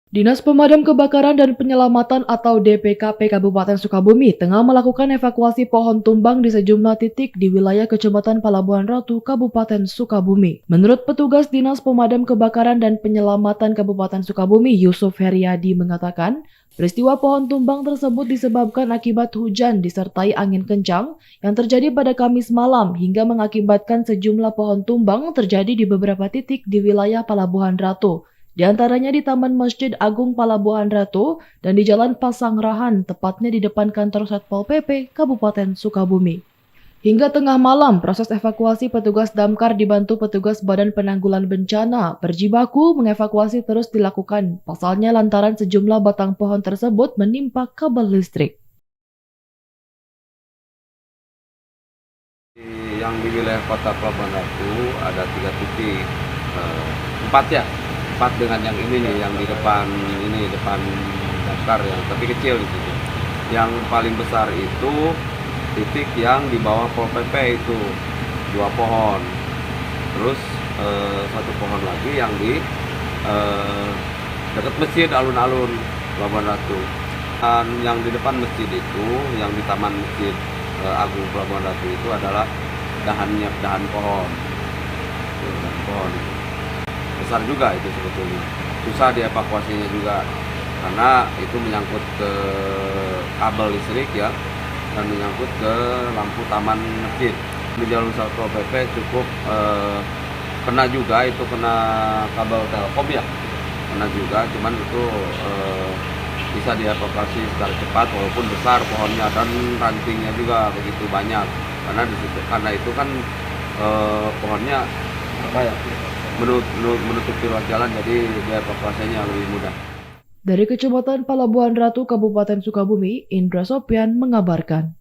Dinas Pemadam Kebakaran dan Penyelamatan atau DPKP Kabupaten Sukabumi tengah melakukan evakuasi pohon tumbang di sejumlah titik di wilayah Kecamatan Palabuhan Ratu, Kabupaten Sukabumi. Menurut petugas Dinas Pemadam Kebakaran dan Penyelamatan Kabupaten Sukabumi, Yusuf Heriadi mengatakan, peristiwa pohon tumbang tersebut disebabkan akibat hujan disertai angin kencang yang terjadi pada Kamis malam hingga mengakibatkan sejumlah pohon tumbang terjadi di beberapa titik di wilayah Palabuhan Ratu. Di antaranya di Taman Masjid Agung Palabuhan Ratu dan di Jalan Pasangrahan, tepatnya di depan kantor Satpol PP Kabupaten Sukabumi. Hingga tengah malam, proses evakuasi petugas damkar dibantu petugas Badan Penanggulangan Bencana berjibaku mengevakuasi terus dilakukan. Pasalnya lantaran sejumlah batang pohon tersebut menimpa kabel listrik. Yang di wilayah kota Palabuhan Ratu ada 3 titik, 4 ya, 4 dengan yang ini nih, yang di depan ini, depan damkar yang tapi kecil di situ. Yang paling besar itu titik yang di bawah Pol PP itu 2 pohon, terus 1 pohon lagi yang di dekat masjid alun-alun Palabuhan Ratu. Dan yang di depan masjid itu, yang di Taman Masjid Agung Palabuhan Ratu itu adalah dahan pohon. Dahan pohon besar juga itu sebetulnya. Susah dievakuasinya juga karena itu menyangkut ke kabel listrik ya, dan menyangkut ke lampu taman masjid. Di jalur Satpol PP cukup kena juga, itu kena kabel Telkom ya, kena juga, cuman itu bisa dievakuasi secara cepat walaupun besar pohonnya dan rantingnya juga begitu banyak, karena di situ, karena itu kan pohonnya apa ya, menutupi ruas jalan, jadi dievakuasinya lebih mudah. Dari Kecamatan Palabuhan Ratu, Kabupaten Sukabumi, Indra Sopian mengabarkan.